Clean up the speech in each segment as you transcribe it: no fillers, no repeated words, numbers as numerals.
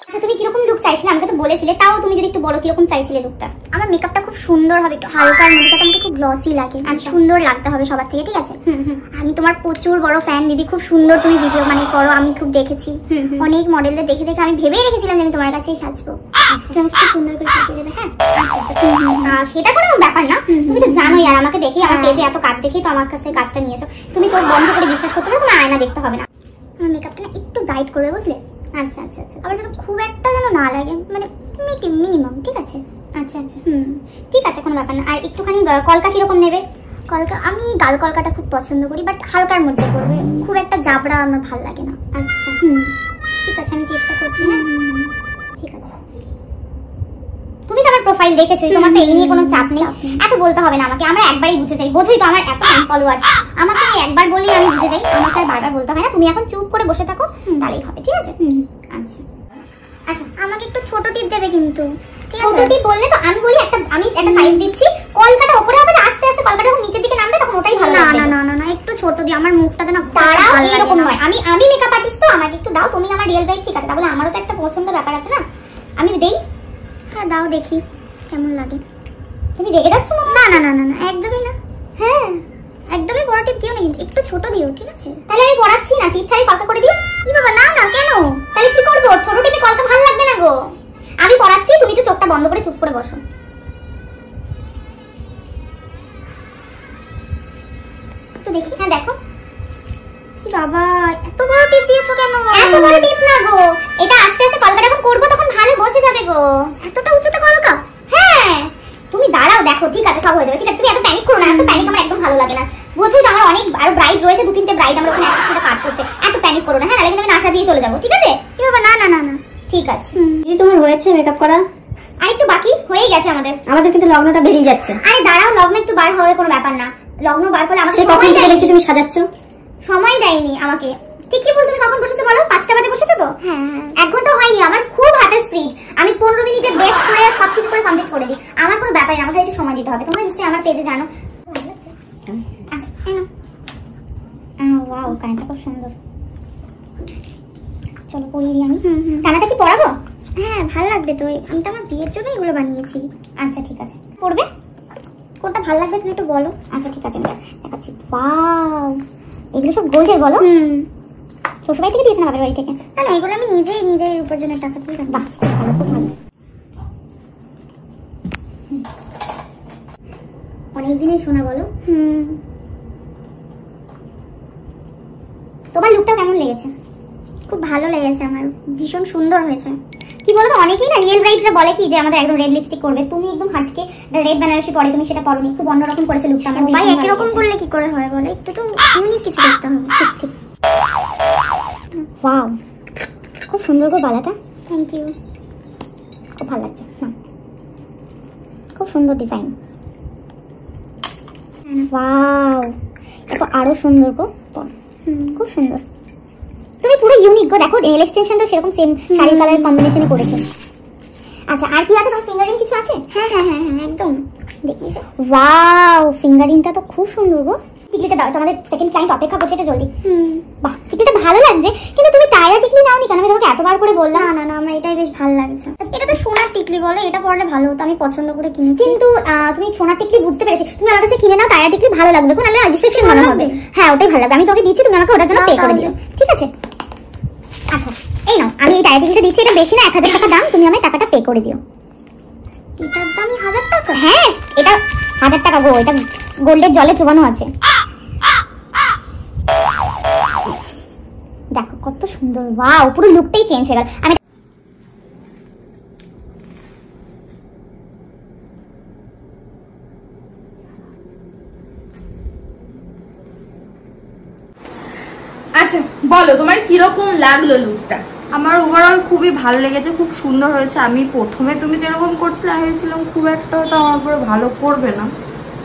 আচ্ছা তুমি কিরকম লুক চাইছিলে? আমাকে তো বলেছিলে, তাও তুমি যদি একটু বলো কিরকম চাইছিলে লুকটা। আমার মেকআপটা খুব সুন্দর হবে, একটু হালকার মধ্যে, যাতে আমাকে খুব গ্লসি লাগে, আর সুন্দর লাগতে হবে সবার থেকে, ঠিক আছে? আমি তোমার প্রচুর বড় ফ্যান দিদি, খুব সুন্দর তুমি ভিডিও মানে করো, আমি খুব দেখেছি অনেক মডেলদের দেখে দেখে আমি ভেবেই রেখেছিলাম যে আমি তোমার কাছেই সাজবো। আচ্ছা তুমি খুব সুন্দর করে সাজিয়ে দেবে। হ্যাঁ সেটা কোনো ব্যাপার না, তুমি তো জানোই আর আমাকে দেখেই, আমার পেজে এত কাজ দেখেই তো আমার কাছে কাজটা নিয়েছো। তুমি চোখ বন্ধ করে বিশ্বাস করতে পারো, তোমার আয়না দেখতে হবে না। আমার মেকআপটা না একটু ব্রাইট করবে, বুঝলে? আচ্ছা আচ্ছা আচ্ছা, আবার যেন খুব একটা যেন না লাগে, মানে মিনিমাম, ঠিক আছে? আচ্ছা আচ্ছা ঠিক আছে, কোনো ব্যাপার না। আর একটুখানি কলকা কিরকম নেবে? কলকা আমি গাল কলকাটা খুব পছন্দ করি, বাট হালকার মধ্যে করবে, খুব একটা জাবড়া আমার ভালো লাগে না। আচ্ছা ঠিক আছে, আমি চেষ্টা করছি। ঠিক আছে, তুমি তো আমার প্রোফাইল দেখেছোই, তোমার তো এই নিয়ে কোনো চাপ নেই, এত বলতে হবে না আমাকে, আমরা একবারই বুঝে যাই। বোঝোই তো আমার এত ফলোয়ার্স, আমাকে একবার বললেই আমি বুঝে যাই, আমাকে আর বারবার বলতে হয় না। তুমি এখন চুপ করে বসে থাকো, তাহলেই হবে, ঠিক আছে? আচ্ছা আচ্ছা, আমাকে একটু ছোট টিপ দেবে কিন্তু। ছোট টিপ বললে তো আমি বলি আমি একটা সাইজ দিচ্ছি, কলকাটা উপরে হবে, আস্তে আস্তে কলকাটা যখন নিচের দিকে নামবে তখন ওটাই ভালো লাগবে। না না না, একটু ছোট দিও, আমার মুখটাতে না তারাও এরকম নয়। আমি মেকআপ আর্টিস্ট, তো আমাকে একটু দাও। তুমি আমার রিয়েল ব্রাইট, ঠিক আছে? তাহলে আমারও তো একটা পছন্দের ব্যাপার আছে না, আমি দেই। হ্যাঁ দাও, দেখি কেমন লাগে। তুমি রেগে যাচ্ছ? না না না না, একদমই না। হ্যাঁ একদমই বড় টিপ দিও না, কিন্তু একটু ছোট দিও, ঠিক আছে? তাহলে আমি পড়াচ্ছি না, টিপ ছাড়াই কলকা করে দিই। কি বাবা, না না, কেন? তাহলে কি করবো? ছোট টিপে কলকা ভালো লাগবে না গো। আমি পড়াচ্ছি, তুমি তো চোখটা বন্ধ করে চুপ করে বসো। তো দেখি, হ্যাঁ দেখো। কি বাবা, এত বড় টিপ দিয়েছো কেন? এত বড় টিপ না গো, এটা আস্তে আস্তে কলকাটা যখন করবো তখন ভালো বসে যাবে গো। এতটা উঁচুতে কলকা? হ্যাঁ তুমি দাঁড়াও, দেখো, ঠিক আছে, সব হয়ে যাবে, ঠিক আছে? তুমি এত প্যানিক করো না, এত প্যানিক আমার একদম ভালো লাগে না। বোঝোই তো আমার অনেক আরো ব্রাইড রয়েছে, 2-3টে ব্রাইড আমার ওখানে একসাথে কাজ করছে, এত প্যানিক করো না। হ্যাঁ নাহলে কিন্তু আমি আশা দিয়ে চলে যাবো, ঠিক আছে? কি বাবা, না না না না, ঠিক আছে। দিদি তোমার হয়েছে মেকআপ করা? আর একটু বাকি, হয়ে গেছে আমাদের কিন্তু লগ্নটা বেরিয়ে যাচ্ছে। আরে দাঁড়াও, লগ্ন একটু বার হওয়ার কোনো ব্যাপার না, লগ্ন বার করলে আমাকে সময় দেয়। দেখছি তুমি সাজাচ্ছ, সময় দেয়নি আমাকে। ঠিক কি বল, তুমি কখন বসেছো বলো? 5টা বাজে বসেছো তো? হ্যাঁ 1 ঘন্টা হয়নি, আমার খুব হাতের স্পিড, আমি 15 মিনিটে বেস্ট করে সবকিছু করে কমপ্লিট করে দিই, আমার কোনো ব্যাপার না, আমাকে একটু সময় দিতে হবে। তোমরা নিশ্চয়ই আমার পেজে জানো। আচ্ছা ওয়াও, কানেরটা খুব সুন্দর, চলো পরিয়ে দিই আমি। কানেরটা কি পরাবো? হ্যাঁ ভালো লাগবে তো, আমি তো আমার বিয়ের জন্য এগুলো বানিয়েছি। আচ্ছা ঠিক আছে, পরবে? কোনটা ভালো লাগবে তুমি একটু বলো। আচ্ছা ঠিক আছে, দেখাচ্ছি। ওয়াও, এগুলো সব গোল্ডের বলো? শ্বশুরবাড়ি থেকে দিয়েছে না বাবার বাড়ি থেকে? না না, এগুলো আমি নিজের উপার্জনের টাকা দিয়ে। বাহ, খুব ভালো খুব ভালো। অনেকদিনই শোনা বলো। তোমার লুকটা কেমন লেগেছে? খুব ভালো লেগেছে আমার, ভীষণ সুন্দর হয়েছে। কি বলতো, অনেকেই না রিয়েল ব্রাইডরা বলে কি যে আমাদের একদম রেড লিপস্টিক করবে, তুমি একদম হাটকে রেড বেনারসি পরে, তুমি সেটা পরোনি, খুব অন্যরকম করেছে লুকটা। আমার ভাই একই রকম করলে কি করে হয় বলে, একটু তো ইউনিক কিছু করতে হবে। ঠিক ঠিক, ওয়াও খুব সুন্দর গো বালাটা। থ্যাংক ইউ, খুব ভালো লাগছে, খুব সুন্দর ডিজাইন। ওয়াও, এটা আরো সুন্দর গো, খুব সুন্দর। তুমি পুরো ইউনিক গো, দেখো নেল এক্সটেনশনটা সেরকম সেম শাড়ির কালার কম্বিনেশনে করেছে। আচ্ছা আর কি আছে তোমার? ফিঙ্গারিং কিছু আছে? হ্যাঁ হ্যাঁ হ্যাঁ হ্যাঁ একদম, দেখিয়ে যাও। ওয়াও, ফিঙ্গারিংটা তো খুব সুন্দর গো। টিকলিটা দাও, তোমাদের সেকেন্ড ক্লায়েন্ট অপেক্ষা করছে, এটা জলদি। বাহ, টিকলিটা ভালো লাগছে, কিন্তু তুমি টায়ার টিকলি নাওনি কেন? আমি তোমাকে এতবার করে বললাম। না না না, আমার এটাই বেশ ভালো লাগছে। এটা তো সোনার টিকলি বলে, এটা পরলে ভালো হতো, আমি পছন্দ করে কিনেছি। কিন্তু তুমি সোনার টিকলি বুঝতে পেরেছি, তুমি আমার কাছে কিনে নাও, টায়ার টিকলি ভালো লাগবে কোন, নাহলে রিসেপশন ভালো হবে। হ্যাঁ ওটাই ভালো লাগবে, আমি তোকে দিচ্ছি, তুমি আমাকে ওটার জন্য পে করে দিও, ঠিক আছে? আচ্ছা এই নাও, আমি এই টায়ার টিকলিটা দিচ্ছি, এটা বেশি না, 1000 টাকা দাম, তুমি আমার টাকাটা পে করে দিও। এটার দামই 1000 টাকা? হ্যাঁ এটা 1000 টাকা গো, এটা গোল্ডের জলে চুবানো আছে। দেখো কত সুন্দর, ওয়াও, পুরো লুকটাই চেঞ্জ হয়ে গেল। আমি আচ্ছা বলো তোমার কিরকম লাগলো লুকটা? আমার ওভারঅল খুবই ভালো লেগেছে, খুব সুন্দর হয়েছে। আমি প্রথমে তুমি যেরকম করছিলে ভেবেছিলাম খুব একটা হয়তো আমার উপরে ভালো করবে না,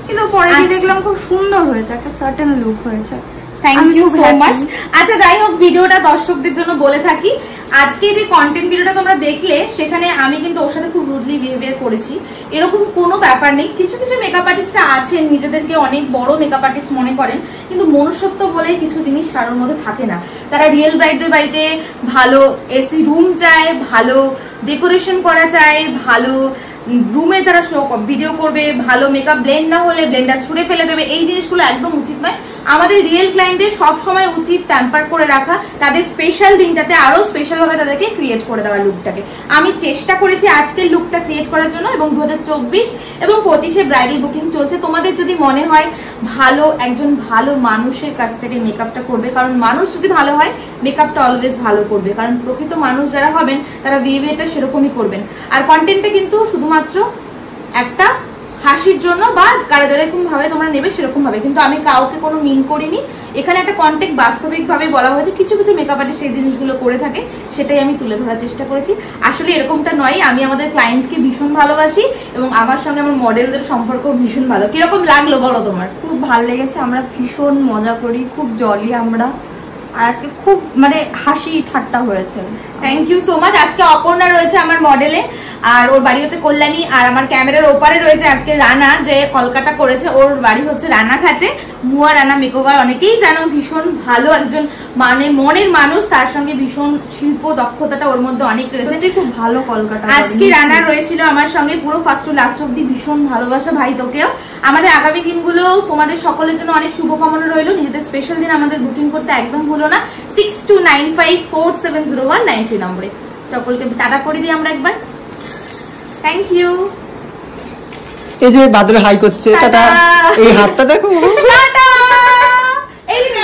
কিন্তু পরে দেখলাম খুব সুন্দর হয়েছে, একটা সার্টেন লুক হয়েছে। Thank you so much. আচ্ছা যাই হোক, ভিডিওটা দর্শকদের জন্য বলে থাকি, আজকে যে কন্টেন্ট ভিডিওটা তোমরা দেখলে সেখানে আমি কিন্তু ওর সাথে খুব রুডলি বিহেভিয়ার করেছি, এরকম কোনো ব্যাপার নেই। কিছু কিছু মেকআপ আর্টিস্টরা আছেন নিজেদেরকে অনেক বড় মেকআপ আর্টিস্ট মনে করেন, কিন্তু মনুষ্যত্ব বলে কিছু জিনিস কারোর মধ্যে থাকে না। তারা রিয়েল ব্রাইডদের বাড়িতে ভালো এসি রুম চায়, ভালো ডেকোরেশন করা চায়, ভালো রুমে তারা ভিডিও করবে, ভালো মেকআপ ব্লেন্ড না হলে ব্লেন্ডার ছুঁড়ে ফেলে দেবে, এই জিনিসগুলো একদম উচিত নয়। আমাদের রিয়েল ক্লায়েন্টদের সবসময় উচিত প্যাম্পার করে রাখা, তাদের স্পেশাল দিনটাতে আরো স্পেশাল ভাবে তাদেরকে ক্রিয়েট করে দেওয়ার লুকটাকে। আমি চেষ্টা করেছি আজকের লুকটা ক্রিয়েট করার জন্য, এবং 2024 এবং 25-এ ব্রাইডাল বুকিং চলছে। তোমাদের যদি মনে হয় ভালো একজন ভালো মানুষের কাছ থেকে মেকআপটা করবে, কারণ মানুষ যদি ভালো হয় মেকআপটা অলওয়েজ ভালো করবে, কারণ প্রকৃত মানুষ যারা হবেন তারা বিহেভিয়ারটা সেরকমই করবেন। আর কন্টেন্টটা কিন্তু শুধুমাত্র একটা হাসির জন্য বা কারা যেরকম ভাবে তোমরা নেবে সেরকম ভাবে, কিন্তু আমি কাউকে কোনো মিন করিনি। এখানে একটা কন্টেন্ট বাস্তবিক ভাবে বলা হয়েছে, কিছু কিছু মেকআপ আর্টিস্ট সেই জিনিসগুলো করে থাকে, সেটাই আমি তুলে ধরার চেষ্টা করেছি। আসলে এরকমটা নয়, আমি আমাদের ক্লায়েন্টকে ভীষণ ভালোবাসি এবং আমার সঙ্গে আমার মডেলদের সম্পর্ক ভীষণ ভালো। কিরকম লাগলো বলো তোমার? খুব ভালো লেগেছে, আমরা ভীষণ মজা করি, খুব জলি আমরা, আর আজকে খুব মানে হাসি ঠাট্টা হয়েছে। Thank you so much. আজকে অপর্ণা রয়েছে আমার মডেলে, আর ওর বাড়ি হচ্ছে কল্যাণী, আর আমার ক্যামেরার ওপারে রয়েছে আজকে রানা, যে কলকাতা করেছে, ওর বাড়ি হচ্ছে রানাঘাটে। মুয়া রানা মেকওভার অনেকেই জানো, ভীষণ ভালো একজন মানে মনের মানুষ, তার সঙ্গে ভীষণ শিল্প দক্ষতাটা ওর মধ্যে অনেক রয়েছে, খুব ভালো কলকাতা। আজকে রানা রয়েছিল আমার সঙ্গে পুরো ফার্স্ট টু লাস্ট অব্দি, ভীষণ ভালোবাসা ভাই তোকেও। আমাদের আগামী দিনগুলো তোমাদের সকলের জন্য অনেক শুভকামনা রইল। নিজেদের স্পেশাল দিন আমাদের বুকিং করতে একদম ভুলো না, 6295470193 নম্বরে। সকলকে টাটা করে দিই আমরা একবার। Thank you. এই যে বাদরে হাই করছে, টাটা। এই হাতটা দেখো, টাটা। এই যে